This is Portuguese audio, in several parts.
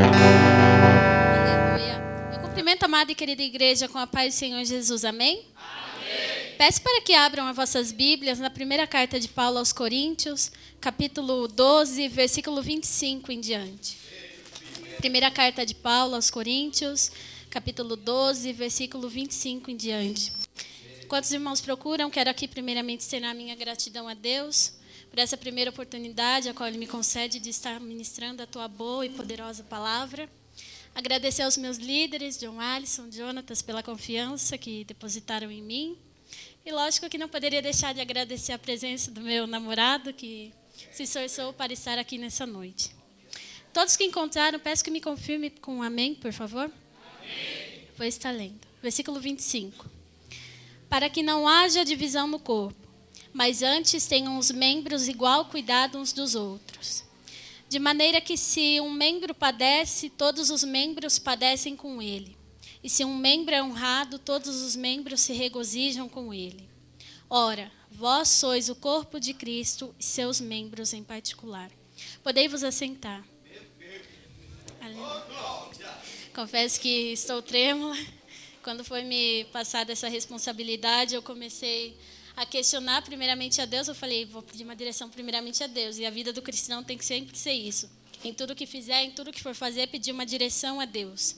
Aleluia. Eu cumprimento a amada e querida igreja com a paz do Senhor Jesus. Amém? Amém. Peço para que abram as vossas Bíblias na primeira carta de Paulo aos Coríntios, capítulo 12, versículo 25 em diante. Primeira carta de Paulo aos Coríntios, capítulo 12, versículo 25 em diante. Enquanto os irmãos procuram, quero aqui primeiramente externar minha gratidão a Deus por essa primeira oportunidade a qual Ele me concede de estar ministrando a tua boa e poderosa palavra. Agradecer aos meus líderes, John Alisson, Jonatas, pela confiança que depositaram em mim. E lógico que não poderia deixar de agradecer a presença do meu namorado, que se esforçou para estar aqui nessa noite. Todos que encontraram, peço que me confirme com um amém, por favor. Amém. Vou estar lendo. Versículo 25. Para que não haja divisão no corpo, mas antes tenham os membros igual cuidado uns dos outros. De maneira que se um membro padece, todos os membros padecem com ele. E se um membro é honrado, todos os membros se regozijam com ele. Ora, vós sois o corpo de Cristo e seus membros em particular. Podei vos assentar. Confesso que estou trêmula. Quando foi me passada essa responsabilidade, eu comecei a questionar primeiramente a Deus. Eu falei, vou pedir uma direção primeiramente a Deus. E a vida do cristão tem que sempre ser isso. Em tudo que fizer, em tudo que for fazer, pedir uma direção a Deus.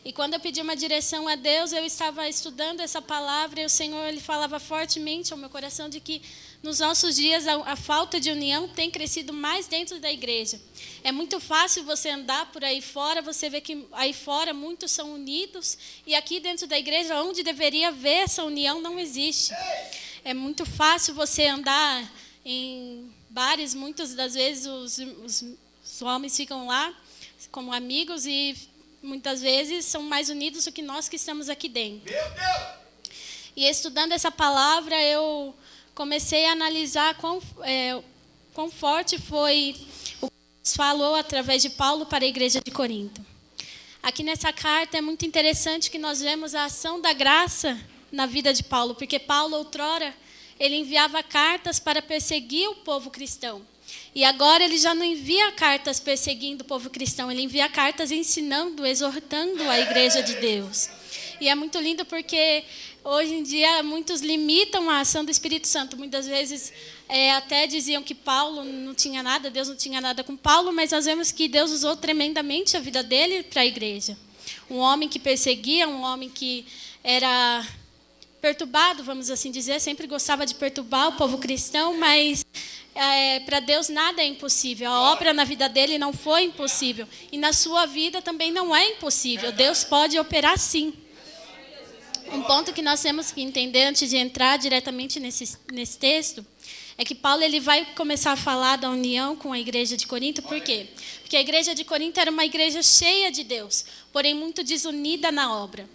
E quando eu pedi uma direção a Deus, eu estava estudando essa palavra e o Senhor ele falava fortemente ao meu coração de que nos nossos dias a falta de união tem crescido mais dentro da igreja. É muito fácil você andar por aí fora, você vê que aí fora muitos são unidos e aqui dentro da igreja, onde deveria haver essa união, não existe. É muito fácil você andar em bares, muitas das vezes os homens ficam lá como amigos e muitas vezes são mais unidos do que nós que estamos aqui dentro. Meu Deus! E estudando essa palavra, eu comecei a analisar quão forte foi o que Deus falou através de Paulo para a igreja de Corinto. Aqui nessa carta é muito interessante que nós vemos a ação da graça na vida de Paulo, porque Paulo, outrora, ele enviava cartas para perseguir o povo cristão. E agora ele já não envia cartas perseguindo o povo cristão, ele envia cartas ensinando, exortando a igreja de Deus. E é muito lindo porque hoje em dia muitos limitam a ação do Espírito Santo. Muitas vezes até diziam que Paulo não tinha nada, Deus não tinha nada com Paulo, mas nós vemos que Deus usou tremendamente a vida dele para a igreja. Um homem que perseguia, um homem que era perturbado, vamos assim dizer, sempre gostava de perturbar o povo cristão, mas para Deus nada é impossível. A obra na vida dele não foi impossível. E na sua vida também não é impossível. Deus pode operar sim. Um ponto que nós temos que entender antes de entrar diretamente nesse texto é que Paulo ele vai começar a falar da união com a igreja de Corinto. Por quê? Porque a igreja de Corinto era uma igreja cheia de Deus, porém muito desunida na obra.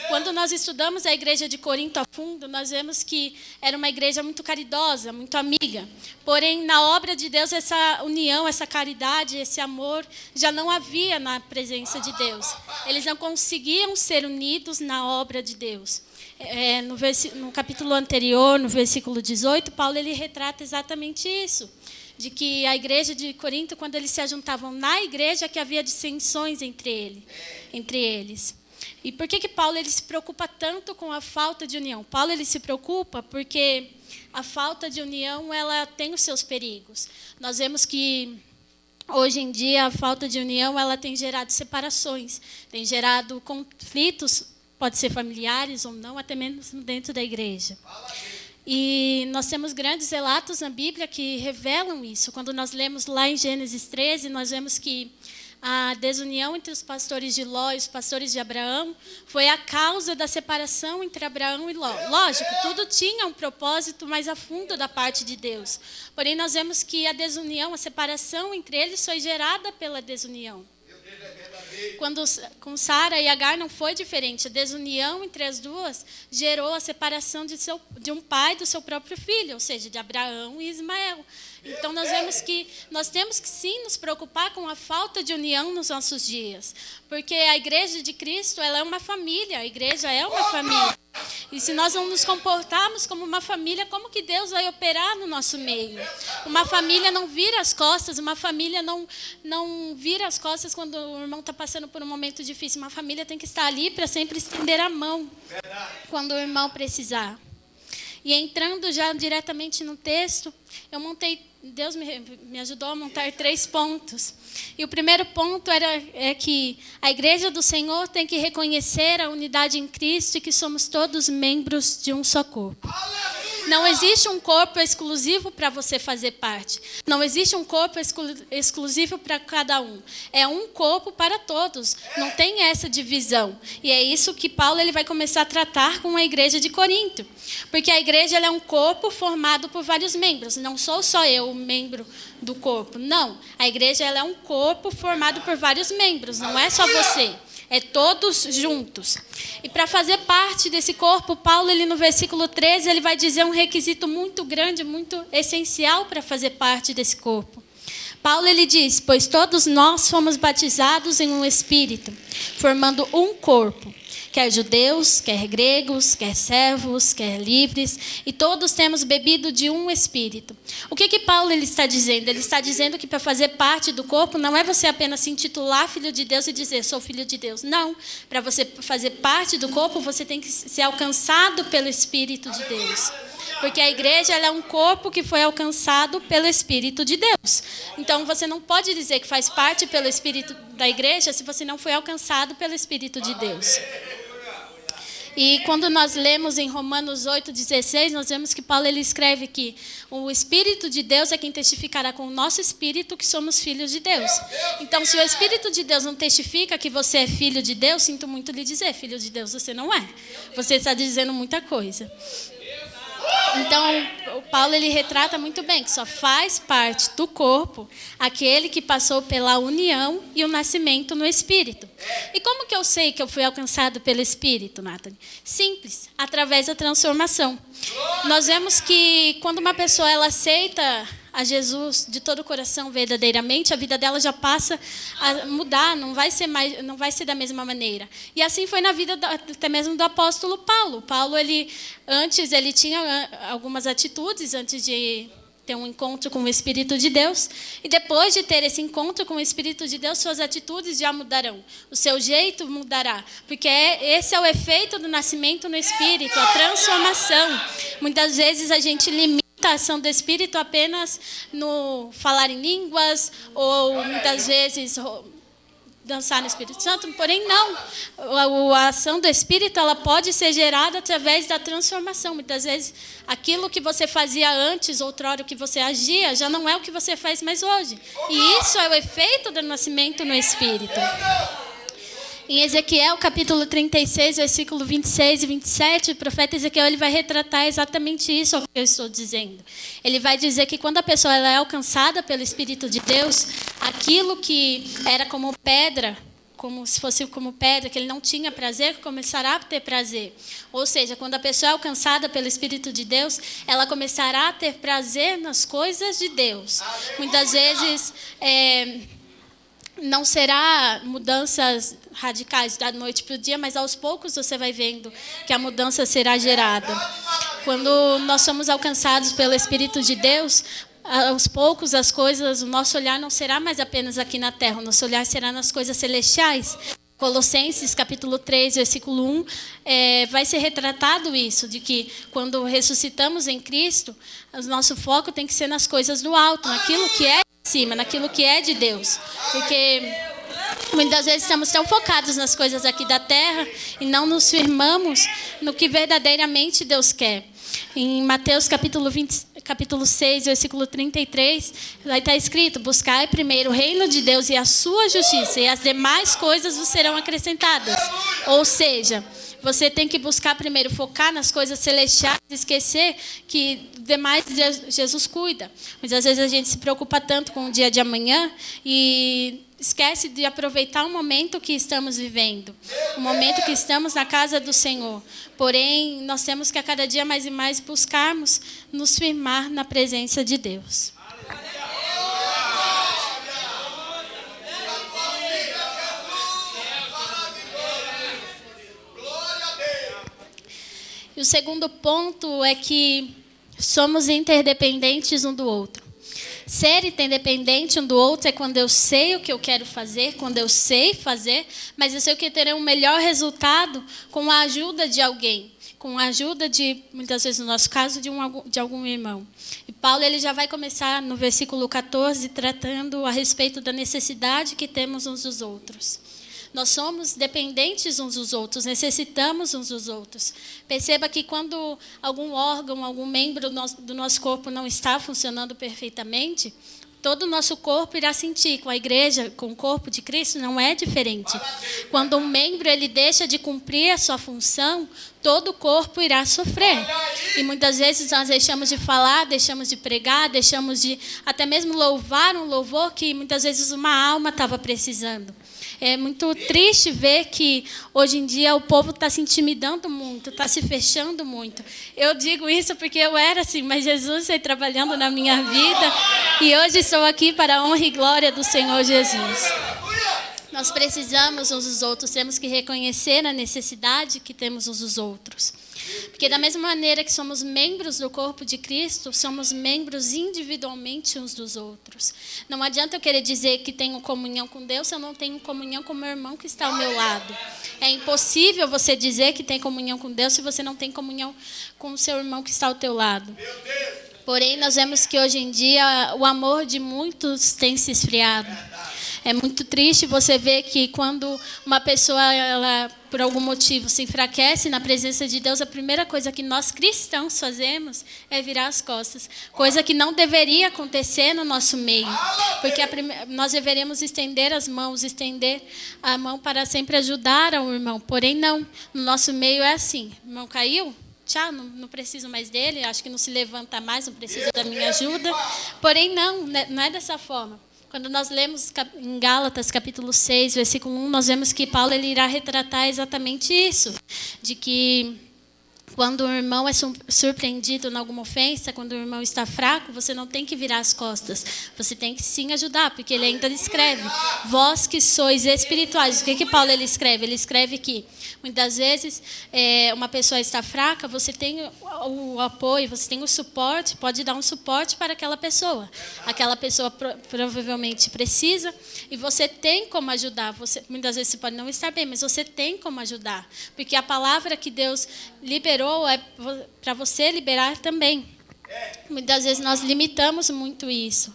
Quando nós estudamos a igreja de Corinto a fundo, nós vemos que era uma igreja muito caridosa, muito amiga. Porém, na obra de Deus, essa união, essa caridade, esse amor, já não havia na presença de Deus. Eles não conseguiam ser unidos na obra de Deus. No capítulo anterior, no versículo 18, Paulo ele retrata exatamente isso. De que a igreja de Corinto, quando eles se ajuntavam na igreja, que havia dissensões entre eles. E por que Paulo ele se preocupa tanto com a falta de união? Paulo ele se preocupa porque a falta de união ela tem os seus perigos. Nós vemos que hoje em dia a falta de união ela tem gerado separações, tem gerado conflitos, pode ser familiares ou não, até mesmo dentro da igreja. E nós temos grandes relatos na Bíblia que revelam isso. Quando nós lemos lá em Gênesis 13, nós vemos que a desunião entre os pastores de Ló e os pastores de Abraão foi a causa da separação entre Abraão e Ló. Lógico, tudo tinha um propósito mais a fundo da parte de Deus. Porém, nós vemos que a desunião, a separação entre eles foi gerada pela desunião. Quando com Sara e Agar não foi diferente. A desunião entre as duas gerou a separação de um pai do seu próprio filho, ou seja, de Abraão e Ismael. Então, nós vemos que nós temos que, sim, nos preocupar com a falta de união nos nossos dias. Porque a igreja de Cristo, ela é uma família. A igreja é uma família. E se nós não nos comportarmos como uma família, como que Deus vai operar no nosso meio? Uma família não vira as costas, uma família não vira as costas quando o irmão está passando por um momento difícil. Uma família tem que estar ali para sempre estender a mão quando o irmão precisar. E entrando já diretamente no texto, Deus me ajudou a montar 3 pontos. E o primeiro ponto é que a igreja do Senhor tem que reconhecer a unidade em Cristo e que somos todos membros de um só corpo. Não existe um corpo exclusivo para você fazer parte. Não existe um corpo exclusivo para cada um. É um corpo para todos. Não tem essa divisão. E é isso que Paulo ele vai começar a tratar com a igreja de Corinto. Porque a igreja ela é um corpo formado por vários membros. Não sou só eu o membro do corpo. Não. A igreja ela é um corpo formado por vários membros. Não é só você. É todos juntos. E para fazer parte desse corpo, Paulo, ele, no versículo 13, ele vai dizer um requisito muito grande, muito essencial para fazer parte desse corpo. Paulo, ele diz, pois todos nós fomos batizados em um espírito, formando um corpo. Quer judeus, quer gregos, quer servos, quer livres, e todos temos bebido de um espírito. O que Paulo ele está dizendo? Ele está dizendo que para fazer parte do corpo não é você apenas se intitular filho de Deus e dizer, sou filho de Deus. Não. Para você fazer parte do corpo, você tem que ser alcançado pelo Espírito de Deus. Porque a igreja ela é um corpo que foi alcançado pelo Espírito de Deus. Então, você não pode dizer que faz parte pelo Espírito da igreja se você não foi alcançado pelo Espírito de Deus. E quando nós lemos em Romanos 8,16, nós vemos que Paulo ele escreve que o Espírito de Deus é quem testificará com o nosso espírito que somos filhos de Deus. Então, se o Espírito de Deus não testifica que você é filho de Deus, sinto muito lhe dizer, filho de Deus você não é. Você está dizendo muita coisa. Então, o Paulo ele retrata muito bem que só faz parte do corpo aquele que passou pela união e o nascimento no Espírito. E como que eu sei que eu fui alcançado pelo Espírito, Nathalie? Simples, através da transformação. Nós vemos que quando uma pessoa ela aceita a Jesus de todo o coração verdadeiramente, a vida dela já passa a mudar, não vai ser da mesma maneira. E assim foi na vida até mesmo do apóstolo Paulo. Paulo antes ele tinha algumas atitudes antes de ter um encontro com o Espírito de Deus, e depois de ter esse encontro com o Espírito de Deus, suas atitudes já mudarão, o seu jeito mudará, porque esse é o efeito do nascimento no Espírito, a transformação. Muitas vezes a gente limita a ação do Espírito apenas no falar em línguas, ou muitas vezes dançar no Espírito Santo, porém não. A ação do Espírito ela pode ser gerada através da transformação. Muitas vezes aquilo que você fazia antes, outrora o que você agia, já não é o que você faz mais hoje. E isso é o efeito do nascimento no Espírito. Em Ezequiel, capítulo 36, versículo 26 e 27, o profeta Ezequiel ele vai retratar exatamente isso que eu estou dizendo. Ele vai dizer que quando a pessoa ela é alcançada pelo Espírito de Deus, aquilo que era como pedra, como se fosse como pedra, que ele não tinha prazer, começará a ter prazer. Ou seja, quando a pessoa é alcançada pelo Espírito de Deus, ela começará a ter prazer nas coisas de Deus. Muitas vezes não será mudanças radicais da noite para o dia, mas aos poucos você vai vendo que a mudança será gerada. Quando nós somos alcançados pelo Espírito de Deus, aos poucos as coisas, o nosso olhar não será mais apenas aqui na terra, o nosso olhar será nas coisas celestiais. Colossenses, capítulo 3, versículo 1, vai ser retratado isso, de que quando ressuscitamos em Cristo, o nosso foco tem que ser nas coisas do alto, naquilo que é de cima, naquilo que é de Deus. Porque muitas vezes estamos tão focados nas coisas aqui da terra e não nos firmamos no que verdadeiramente Deus quer. Em Mateus capítulo 6, versículo 33, vai estar escrito: buscai primeiro o reino de Deus e a sua justiça, e as demais coisas vos serão acrescentadas. Ou seja, você tem que buscar primeiro focar nas coisas celestiais, esquecer que demais Jesus cuida. Mas às vezes a gente se preocupa tanto com o dia de amanhã e esquece de aproveitar o momento que estamos vivendo, o momento que estamos na casa do Senhor. Porém, nós temos que a cada dia mais e mais buscarmos nos firmar na presença de Deus. E o segundo ponto é que somos interdependentes um do outro. Ser interdependente um do outro é quando eu sei o que eu quero fazer, quando eu sei fazer, mas eu sei que terei um melhor resultado com a ajuda de alguém, com a ajuda de, muitas vezes no nosso caso, de algum irmão. E Paulo ele já vai começar no versículo 14, tratando a respeito da necessidade que temos uns dos outros. Nós somos dependentes uns dos outros, necessitamos uns dos outros. Perceba que quando algum órgão, algum membro do nosso corpo não está funcionando perfeitamente, todo o nosso corpo irá sentir. Com a igreja, com o corpo de Cristo, não é diferente. Quando um membro ele deixa de cumprir a sua função, todo o corpo irá sofrer. E muitas vezes nós deixamos de falar, deixamos de pregar, deixamos de até mesmo louvar um louvor que muitas vezes uma alma estava precisando. É muito triste ver que hoje em dia o povo está se intimidando muito, está se fechando muito. Eu digo isso porque eu era assim, mas Jesus foi trabalhando na minha vida e hoje estou aqui para a honra e glória do Senhor Jesus. Nós precisamos uns dos outros, temos que reconhecer a necessidade que temos uns dos outros. Porque da mesma maneira que somos membros do corpo de Cristo, somos membros individualmente uns dos outros. Não adianta eu querer dizer que tenho comunhão com Deus se eu não tenho comunhão com o meu irmão que está ao meu lado. É impossível você dizer que tem comunhão com Deus se você não tem comunhão com o seu irmão que está ao teu lado. Porém, nós vemos que hoje em dia o amor de muitos tem se esfriado. É muito triste você ver que quando uma pessoa, ela, por algum motivo, se enfraquece na presença de Deus, a primeira coisa que nós cristãos fazemos é virar as costas. Coisa que não deveria acontecer no nosso meio. Porque nós deveríamos estender as mãos, estender a mão para sempre ajudar ao irmão. Porém, não. No nosso meio é assim. O irmão caiu? Tchau, não preciso mais dele, acho que não se levanta mais, não precisa da minha ajuda. Porém, não é dessa forma. Quando nós lemos em Gálatas, capítulo 6, versículo 1, nós vemos que Paulo ele irá retratar exatamente isso, de que quando o irmão é surpreendido em alguma ofensa, quando o irmão está fraco, você não tem que virar as costas. Você tem que sim ajudar, porque ele ainda escreve. Vós que sois espirituais. O que Paulo ele escreve? Ele escreve que muitas vezes uma pessoa está fraca, você tem o apoio, você tem o suporte, pode dar um suporte para aquela pessoa. Aquela pessoa provavelmente precisa e você tem como ajudar. Muitas vezes você pode não estar bem, mas você tem como ajudar. Porque a palavra que Deus liberou é para você liberar também. Muitas vezes nós limitamos muito isso.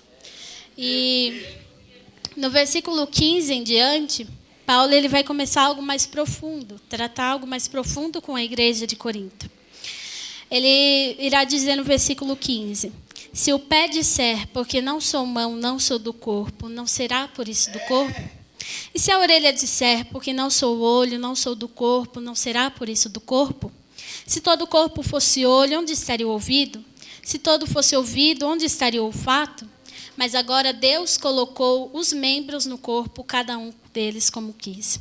E no versículo 15 em diante, Paulo ele vai começar algo mais profundo, tratar algo mais profundo com a igreja de Corinto. Ele irá dizer no versículo 15: se o pé disser, porque não sou mão, não sou do corpo, não será por isso do corpo? E se a orelha disser, porque não sou olho, não sou do corpo, não será por isso do corpo? Se todo o corpo fosse olho, onde estaria o ouvido? Se todo fosse ouvido, onde estaria o olfato? Mas agora Deus colocou os membros no corpo, cada um deles como quis.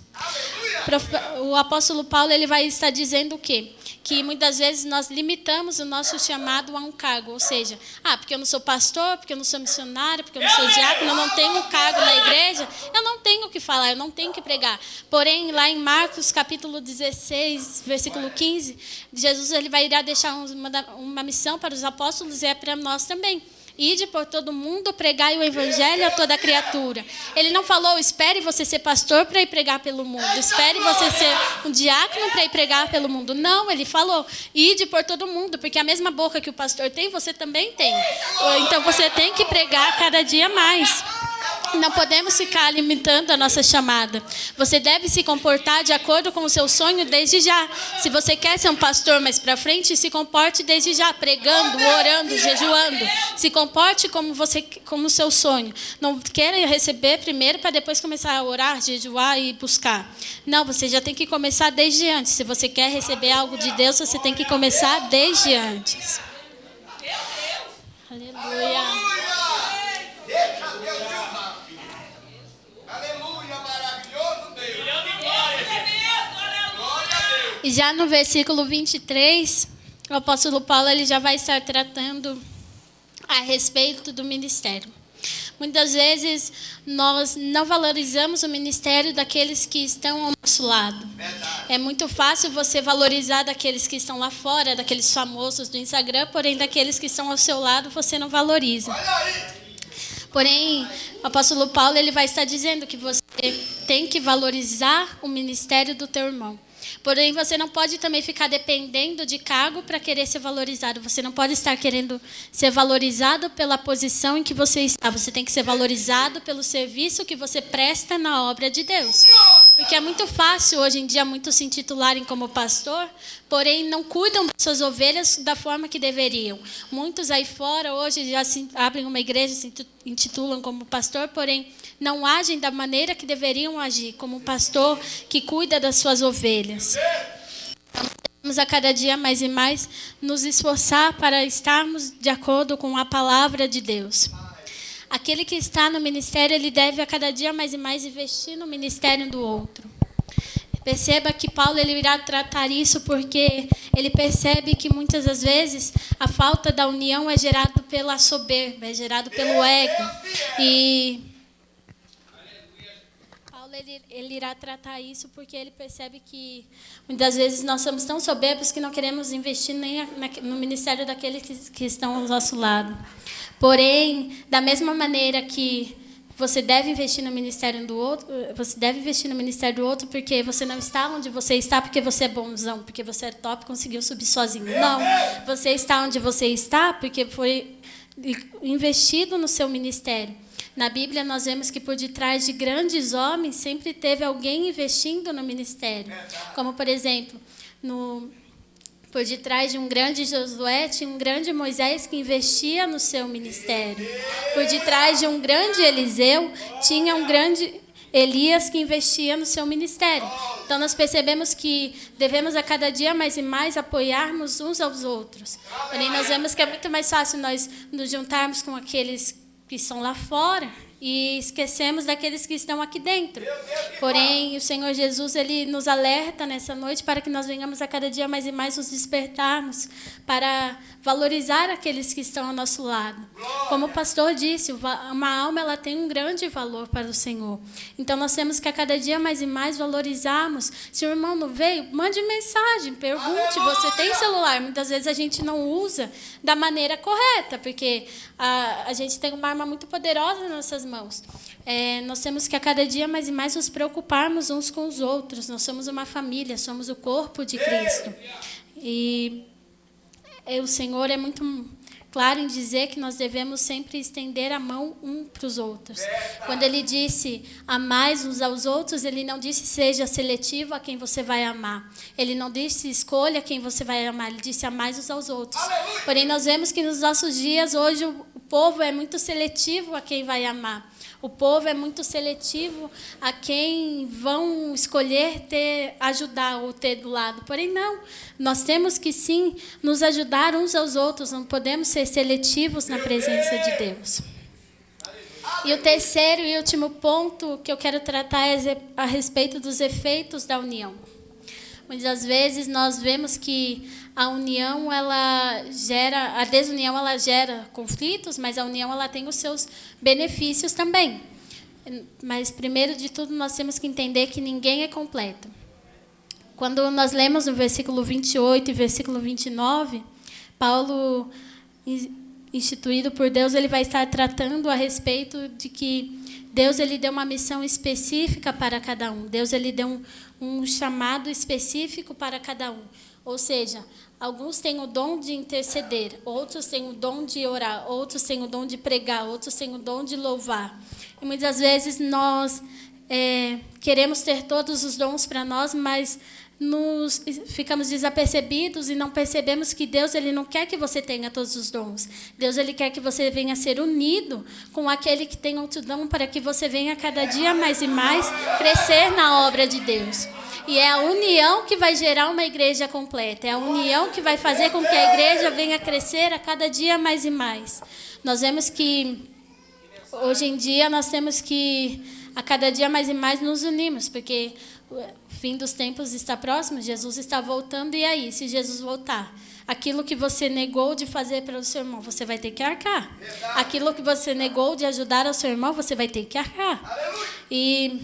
O apóstolo Paulo ele vai estar dizendo o quê? Que muitas vezes nós limitamos o nosso chamado a um cargo. Ou seja, porque eu não sou pastor, porque eu não sou missionário, porque eu não sou diácono, eu não tenho um cargo na igreja, eu não tenho o que falar, eu não tenho o que pregar. Porém, lá em Marcos, capítulo 16, versículo 15, Jesus ele vai irá deixar uma missão para os apóstolos e é para nós também. Ide por todo mundo, pregai o evangelho a toda criatura. Ele não falou, espere você ser pastor para ir pregar pelo mundo. Espere você ser um diácono para ir pregar pelo mundo. Não, ele falou, ide por todo mundo, porque a mesma boca que o pastor tem, você também tem. Então você tem que pregar cada dia mais. Não podemos ficar limitando a nossa chamada. Você deve se comportar de acordo com o seu sonho desde já. Se você quer ser um pastor mais para frente, se comporte desde já, pregando, orando, jejuando. Se comporte como o seu sonho. Não queira receber primeiro para depois começar a orar, jejuar e buscar. Não, você já tem que começar desde antes. Se você quer receber algo de Deus, você tem que começar desde antes. Aleluia. E já no versículo 23, o apóstolo Paulo ele já vai estar tratando a respeito do ministério. Muitas vezes nós não valorizamos o ministério daqueles que estão ao nosso lado. É muito fácil você valorizar daqueles que estão lá fora, daqueles famosos do Instagram, porém daqueles que estão ao seu lado você não valoriza. Porém, o apóstolo Paulo ele vai estar dizendo que você tem que valorizar o ministério do teu irmão. Porém, você não pode também ficar dependendo de cargo para querer ser valorizado. Você não pode estar querendo ser valorizado pela posição em que você está. Você tem que ser valorizado pelo serviço que você presta na obra de Deus. Porque é muito fácil, hoje em dia, muitos se intitularem como pastor, porém não cuidam das suas ovelhas da forma que deveriam. Muitos aí fora, hoje, já abrem uma igreja e se intitulam como pastor, porém não agem da maneira que deveriam agir, como um pastor que cuida das suas ovelhas. Então, temos a cada dia mais e mais nos esforçar para estarmos de acordo com a palavra de Deus. Aquele que está no ministério, ele deve a cada dia mais e mais investir no ministério do outro. Perceba que Paulo ele irá tratar isso porque ele percebe que muitas das vezes a falta da união é gerada pela soberba, é gerada pelo ego. E Paulo ele irá tratar isso porque ele percebe que muitas vezes nós somos tão soberbos que não queremos investir nem no ministério daqueles que estão ao nosso lado. Porém, da mesma maneira que você deve investir no ministério do outro, você deve investir no ministério do outro porque você não está onde você está porque você é bonzão, porque você é top, conseguiu subir sozinho. Não, você está onde você está porque foi investido no seu ministério. Na Bíblia nós vemos que por detrás de grandes homens sempre teve alguém investindo no ministério. Como, por exemplo, por detrás de um grande Josué, tinha um grande Moisés que investia no seu ministério. Por detrás de um grande Eliseu, tinha um grande Elias que investia no seu ministério. Então, nós percebemos que devemos a cada dia mais e mais apoiarmos uns aos outros. Porém, nós vemos que é muito mais fácil nós nos juntarmos com aqueles que estão lá fora e esquecemos daqueles que estão aqui dentro. Porém, o Senhor Jesus ele nos alerta nessa noite para que nós venhamos a cada dia mais e mais nos despertarmos para valorizar aqueles que estão ao nosso lado. Como o pastor disse, uma alma ela tem um grande valor para o Senhor. Então, nós temos que a cada dia mais e mais valorizarmos. Se o irmão não veio, mande mensagem, pergunte. Você tem celular? Muitas vezes a gente não usa da maneira correta, porque a gente tem uma arma muito poderosa nas nossas mãos. Nós temos que a cada dia mais e mais nos preocuparmos uns com os outros. Nós somos uma família, somos o corpo de Cristo. E o Senhor é muito claro em dizer que nós devemos sempre estender a mão um para os outros. Quando ele disse amais uns aos outros, ele não disse seja seletivo a quem você vai amar. Ele não disse escolha quem você vai amar, ele disse amais uns aos outros. Porém, nós vemos que nos nossos dias, hoje, o povo é muito seletivo a quem vai amar. O povo é muito seletivo a quem vão escolher ajudar ou ter do lado. Porém, não. Nós temos que, sim, nos ajudar uns aos outros. Não podemos ser seletivos na presença de Deus. E o terceiro e último ponto que eu quero tratar é a respeito dos efeitos da união. Muitas vezes nós vemos que a união a desunião ela gera conflitos, mas a união ela tem os seus benefícios também. Mas primeiro de tudo nós temos que entender que ninguém é completo. Quando nós lemos no versículo 28 e versículo 29, Paulo, instituído por Deus, ele vai estar tratando a respeito de que Deus ele deu uma missão específica para cada um. Deus ele deu um chamado específico para cada um. Ou seja, alguns têm o dom de interceder, outros têm o dom de orar, outros têm o dom de pregar, outros têm o dom de louvar. E muitas vezes nós queremos ter todos os dons para nós, mas ficamos desapercebidos e não percebemos que Deus ele não quer que você tenha todos os dons. Deus ele quer que você venha ser unido com aquele que tem outro dom para que você venha cada dia mais e mais crescer na obra de Deus. E é a união que vai gerar uma igreja completa. É a união que vai fazer com que a igreja venha crescer a cada dia mais e mais. Nós vemos que hoje em dia nós temos que a cada dia mais e mais nos unirmos, porque o fim dos tempos está próximo, Jesus está voltando, e aí, se Jesus voltar? Aquilo que você negou de fazer para o seu irmão, você vai ter que arcar. Aquilo que você negou de ajudar ao seu irmão, você vai ter que arcar. E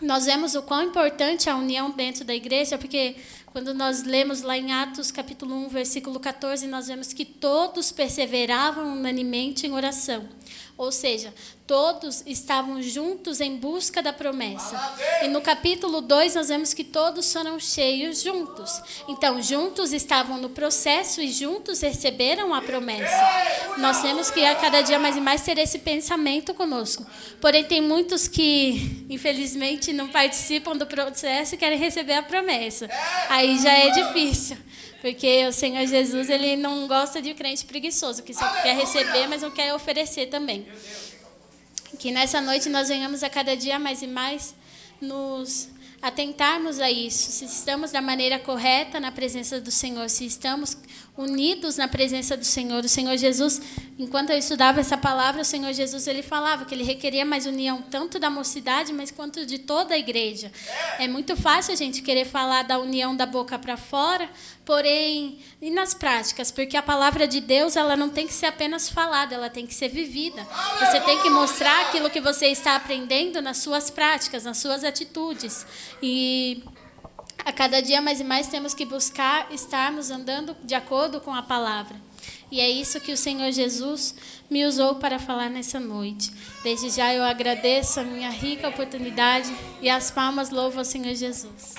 nós vemos o quão importante é a união dentro da igreja, porque quando nós lemos lá em Atos capítulo 1, versículo 14, nós vemos que todos perseveravam unanimemente em oração. Ou seja, todos estavam juntos em busca da promessa. E no capítulo 2, nós vemos que todos foram cheios juntos. Então, juntos estavam no processo e juntos receberam a promessa. Nós temos que a cada dia mais e mais ter esse pensamento conosco. Porém, tem muitos que, infelizmente, não participam do processo e querem receber a promessa. Aí já é difícil. Porque o Senhor Jesus, ele não gosta de crente preguiçoso, que só quer receber, mas não quer oferecer também. Que nessa noite nós venhamos a cada dia mais e mais nos atentarmos a isso. Se estamos da maneira correta na presença do Senhor, se estamos unidos na presença do Senhor. O Senhor Jesus, enquanto eu estudava essa palavra, o Senhor Jesus, ele falava que ele requeria mais união, tanto da mocidade, mas quanto de toda a igreja. É muito fácil a gente querer falar da união da boca para fora, porém, e nas práticas? Porque a palavra de Deus, ela não tem que ser apenas falada, ela tem que ser vivida. Você tem que mostrar aquilo que você está aprendendo nas suas práticas, nas suas atitudes. E a cada dia mais e mais temos que buscar estarmos andando de acordo com a palavra. E é isso que o Senhor Jesus me usou para falar nessa noite. Desde já eu agradeço a minha rica oportunidade e as palmas louvo ao Senhor Jesus.